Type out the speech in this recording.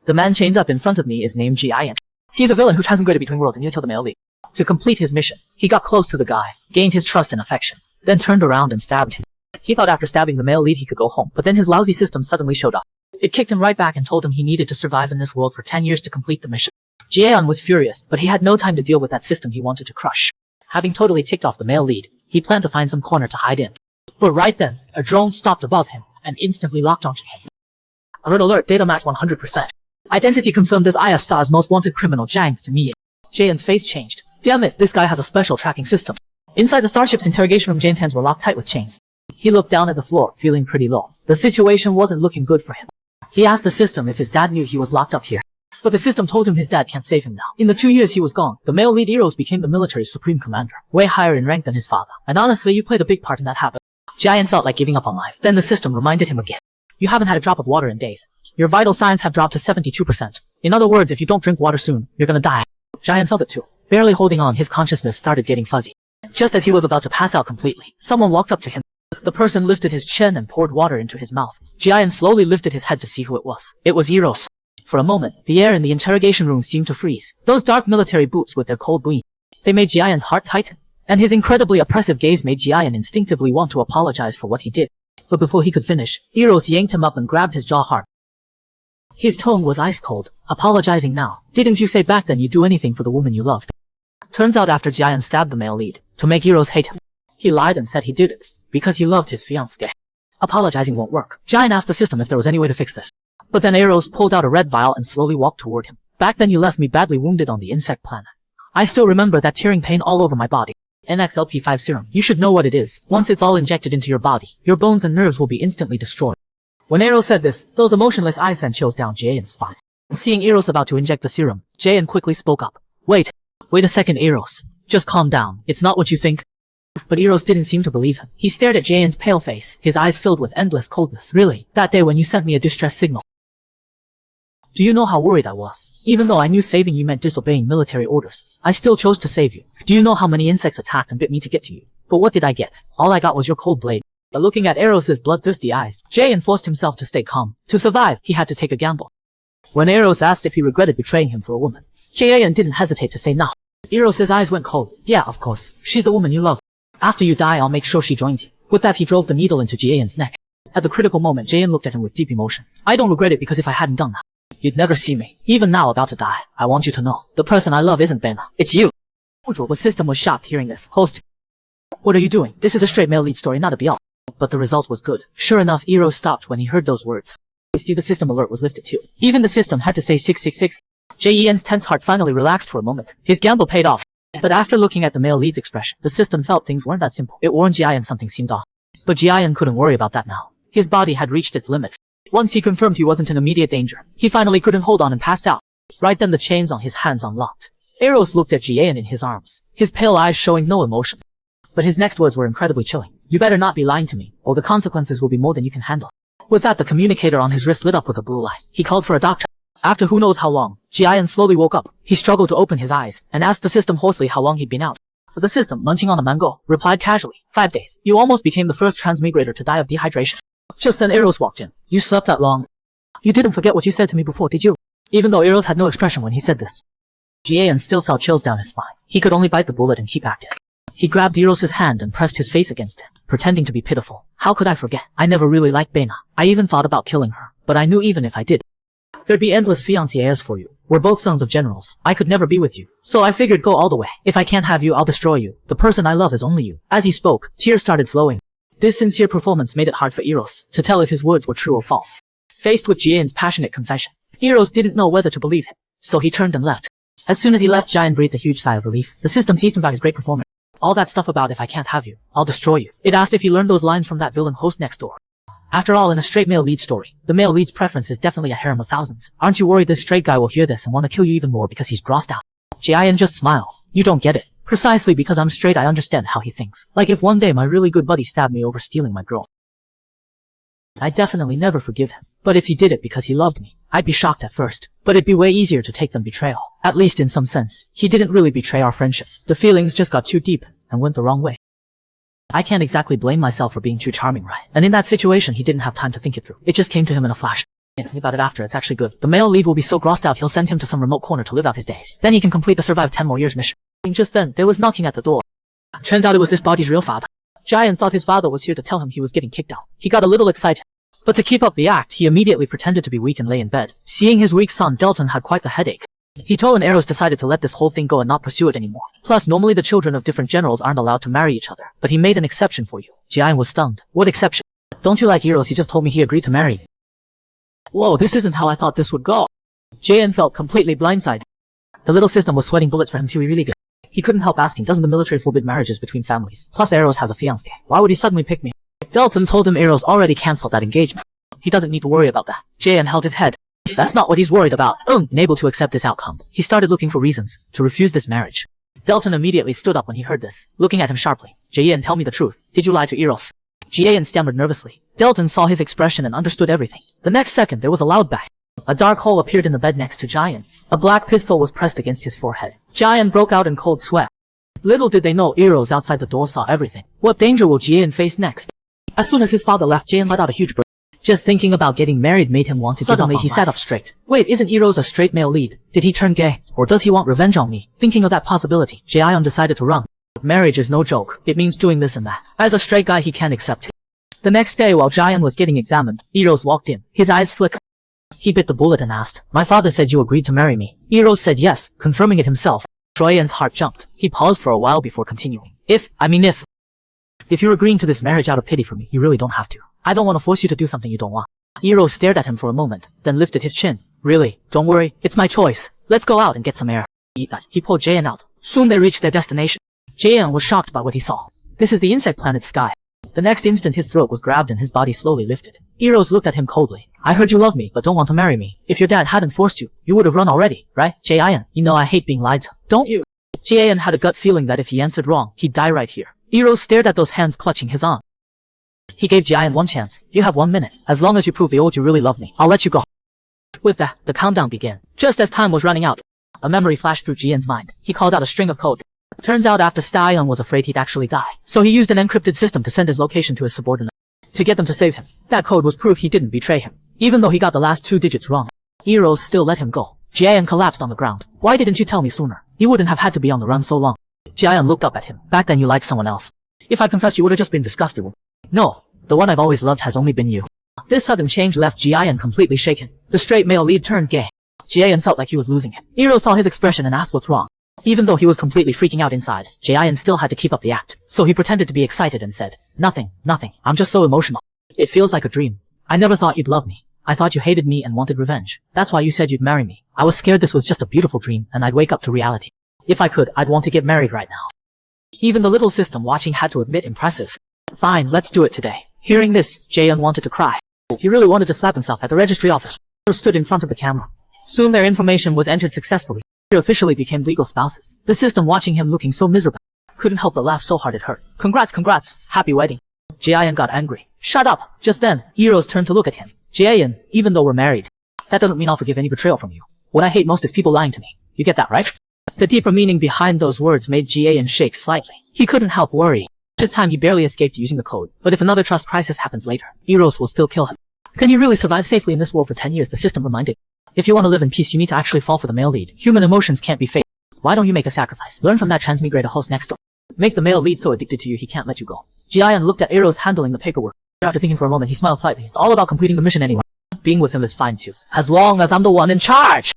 The man chained up in front of me is named Gayan. He's a villain who transmigrated between worlds and near killed the male lead. To complete his mission, he got close to the guy, gained his trust and affection, then turned around and stabbed him. He thought after stabbing the male lead he could go home, but then his lousy system suddenly showed up. It kicked him right back and told him he needed to survive in this world for 10 years to complete the mission. Gayan was furious, but he had no time to deal with that system he wanted to crush. Having totally ticked off the male lead, he planned to find some corner to hide in. But right then, a drone stopped above him and instantly locked onto him. Alert alert, data match 100%. Identity confirmed as Star's most wanted criminal Jang to me. Jayan's face changed. Damn it, this guy has a special tracking system. Inside the starship's interrogation room, Jane's hands were locked tight with chains. He looked down at the floor, feeling pretty low. The situation wasn't looking good for him. He asked the system if his dad knew he was locked up here. But the system told him his dad can't save him now. In the 2 years he was gone, the male lead Eros became the military's supreme commander, way higher in rank than his father. And honestly, you played a big part in that happen. Gayan felt like giving up on life. Then the system reminded him again. You haven't had a drop of water in days. Your vital signs have dropped to 72%. In other words, if you don't drink water soon, you're gonna die. Gayan felt it too. Barely holding on, his consciousness started getting fuzzy. Just as he was about to pass out completely, someone walked up to him. The person lifted his chin and poured water into his mouth. Gayan slowly lifted his head to see who it was. It was Eros. For a moment, the air in the interrogation room seemed to freeze. Those dark military boots with their cold gleam. They made Gayan's heart tighten. And his incredibly oppressive gaze made Gayan instinctively want to apologize for what he did. But before he could finish, Eros yanked him up and grabbed his jaw hard. His tone was ice cold. Apologizing now. Didn't you say back then you'd do anything for the woman you loved? Turns out after Gayan stabbed the male lead, to make Eros hate him, he lied and said he did it because he loved his fiancée. Apologizing won't work. Gayan asked the system if there was any way to fix this. But then Eros pulled out a red vial and slowly walked toward him. Back then you left me badly wounded on the insect planet. I still remember that tearing pain all over my body. NXLP5 serum. You should know what it is. Once it's all injected into your body, your bones and nerves will be instantly destroyed. When Eros said this, those emotionless eyes sent chills down Jayan's spine. Seeing Eros about to inject the serum, Gayan quickly spoke up. Wait a second, Eros. Just calm down. It's not what you think. But Eros didn't seem to believe him. He stared at Jayan's pale face, his eyes filled with endless coldness. Really? That day when you sent me a distress signal? Do you know how worried I was? Even though I knew saving you meant disobeying military orders, I still chose to save you. Do you know how many insects attacked and bit me to get to you? But what did I get? All I got was your cold blade. But looking at Eros's bloodthirsty eyes, Gayan forced himself to stay calm. To survive, he had to take a gamble. When Eros asked if he regretted betraying him for a woman, Gayan didn't hesitate to say no. Eros's eyes went cold. Yeah, of course. She's the woman you love. After you die, I'll make sure she joins you. With that, he drove the needle into Gayan's neck. At the critical moment, Gayan looked at him with deep emotion. I don't regret it because if I hadn't done that, you'd never see me. Even now, about to die, I want you to know, the person I love isn't Bena. It's you. The system was shocked hearing this. Host, what are you doing? This is a straight male lead story, not a BL. But the result was good. Sure enough, Eros stopped when he heard those words. The system alert was lifted too. Even the system had to say 666. Jayan's tense heart finally relaxed for a moment. His gamble paid off. But after looking at the male lead's expression, the system felt things weren't that simple. It warned Gayan something seemed off. But Gayan couldn't worry about that now. His body had reached its limits. Once he confirmed he wasn't in immediate danger, he finally couldn't hold on and passed out. Right then the chains on his hands unlocked. Eros looked at Gayan in his arms, his pale eyes showing no emotion. But his next words were incredibly chilling. You better not be lying to me, or the consequences will be more than you can handle. With that, the communicator on his wrist lit up with a blue light. He called for a doctor. After who knows how long, Gayan slowly woke up. He struggled to open his eyes, and asked the system hoarsely how long he'd been out. But the system, munching on a mango, replied casually, 5 days. You almost became the first transmigrator to die of dehydration. Just then Eros walked in. You slept that long? You didn't forget what you said to me before, did you? Even though Eros had no expression when he said this, Gayan still felt chills down his spine. He could only bite the bullet and keep acting. He grabbed Eros's hand and pressed his face against it, pretending to be pitiful. How could I forget? I never really liked Bena. I even thought about killing her, but I knew even if I did, there'd be endless fiancés for you. We're both sons of generals. I could never be with you. So I figured go all the way. If I can't have you, I'll destroy you. The person I love is only you. As he spoke, tears started flowing. This sincere performance made it hard for Eros to tell if his words were true or false. Faced with Jayan's passionate confession, Eros didn't know whether to believe him, so he turned and left. As soon as he left, Gayan breathed a huge sigh of relief. The system teased him about his great performance. All that stuff about if I can't have you, I'll destroy you. It asked if he learned those lines from that villain host next door. After all, in a straight male lead story, the male lead's preference is definitely a harem of thousands. Aren't you worried this straight guy will hear this and want to kill you even more because he's grossed out? Gayan just smiled. You don't get it. Precisely because I'm straight, I understand how he thinks. Like if one day my really good buddy stabbed me over stealing my girl, I'd definitely never forgive him. But if he did it because he loved me, I'd be shocked at first. But it'd be way easier to take than betrayal. At least in some sense. He didn't really betray our friendship. The feelings just got too deep and went the wrong way. I can't exactly blame myself for being too charming, right? And in that situation, he didn't have time to think it through. It just came to him in a flash. Tell me about it after, it's actually good. The male lead will be so grossed out he'll send him to some remote corner to live out his days. Then he can complete the survive 10 more years mission. Just then, there was knocking at the door. Turns out it was this body's real father. Gayan thought his father was here to tell him he was getting kicked out. He got a little excited. But to keep up the act, he immediately pretended to be weak and lay in bed. Seeing his weak son, Delton had quite the headache. Hito and Eros decided to let this whole thing go and not pursue it anymore. Plus, normally the children of different generals aren't allowed to marry each other. But he made an exception for you. Gayan was stunned. What exception? Don't you like Eros? He just told me he agreed to marry me. Whoa, this isn't how I thought this would go. Gayan felt completely blindsided. The little system was sweating bullets for him to be really good. He couldn't help asking, doesn't the military forbid marriages between families? Plus Eros has a fiancé. Why would he suddenly pick me? Delton told him Eros already cancelled that engagement. He doesn't need to worry about that. Gayan held his head. That's not what he's worried about. Unable to accept this outcome, he started looking for reasons to refuse this marriage. Delton immediately stood up when he heard this, looking at him sharply. Gayan, tell me the truth. Did you lie to Eros? Gayan stammered nervously. Delton saw his expression and understood everything. The next second, there was a loud bang. A dark hole appeared in the bed next to Gayan. A black pistol was pressed against his forehead. Gayan broke out in cold sweat. Little did they know, Eros outside the door saw everything. What danger will Gayan face next? As soon as his father left, Gayan let out a huge breath. Just thinking about getting married made him want to give up on life. Suddenly he sat up straight. Wait, isn't Eros a straight male lead? Did he turn gay? Or does he want revenge on me? Thinking of that possibility, Gayan decided to run. Marriage is no joke. It means doing this and that. As a straight guy, he can't accept it. The next day, while Gayan was getting examined, Eros walked in. His eyes flickered. He bit the bullet and asked, my father said you agreed to marry me. Eros said yes, confirming it himself. Gayan's heart jumped. He paused for a while before continuing. If you're agreeing to this marriage out of pity for me, you really don't have to. I don't want to force you to do something you don't want. Eros stared at him for a moment, then lifted his chin. Really? Don't worry, it's my choice. Let's go out and get some air. He pulled Gayan out. Soon they reached their destination. Gayan was shocked by what he saw. This is the insect planet Sky. The next instant his throat was grabbed and his body slowly lifted. Eros looked at him coldly. I heard you love me, but don't want to marry me. If your dad hadn't forced you, you would have run already, right? Gayan, you know I hate being lied to. Don't you? Gayan had a gut feeling that if he answered wrong, he'd die right here. Eros stared at those hands clutching his arm. He gave Gayan one chance. You have 1 minute. As long as you prove the old you really love me, I'll let you go. With that, the countdown began. Just as time was running out, a memory flashed through Gayan's mind. He called out a string of code. Turns out after Styon was afraid he'd actually die, so he used an encrypted system to send his location to his subordinate to get them to save him. That code was proof he didn't betray him. Even though he got the last 2 digits wrong, Eros still let him go. Gayan collapsed on the ground. Why didn't you tell me sooner? You wouldn't have had to be on the run so long. Gayan looked up at him. Back then you liked someone else. If I confessed, you would have just been disgusted. No, the one I've always loved has only been you. This sudden change left Gayan completely shaken. The straight male lead turned gay. Gayan felt like he was losing it. Eros saw his expression and asked what's wrong. Even though he was completely freaking out inside, Gayan still had to keep up the act. So he pretended to be excited and said, Nothing. I'm just so emotional. It feels like a dream. I never thought you'd love me. I thought you hated me and wanted revenge. That's why you said you'd marry me. I was scared this was just a beautiful dream and I'd wake up to reality. If I could, I'd want to get married right now. Even the little system watching had to admit impressive. Fine, let's do it today. Hearing this, Gayan wanted to cry. He really wanted to slap himself at the registry office. They stood in front of the camera. Soon their information was entered successfully. They officially became legal spouses. The system watching him looking so miserable couldn't help but laugh so hard it hurt. Congrats, happy wedding. Gayan got angry. Shut up! Just then, Eros turned to look at him. Gayan, even though we're married, that doesn't mean I'll forgive any betrayal from you. What I hate most is people lying to me. You get that, right? The deeper meaning behind those words made Gayan shake slightly. He couldn't help worry. This time he barely escaped using the code, but if another trust crisis happens later, Eros will still kill him. Can you really survive safely in this world for 10 years? The system reminded. If you want to live in peace, you need to actually fall for the male lead. Human emotions can't be faked. Why don't you make a sacrifice? Learn from that transmigrate a host next door. Make the male lead so addicted to you he can't let you go. Gayan looked at Eros handling the paperwork. After thinking for a moment, he smiled slightly. It's all about completing the mission anyway. Being with him is fine too, as long as I'm the one in charge.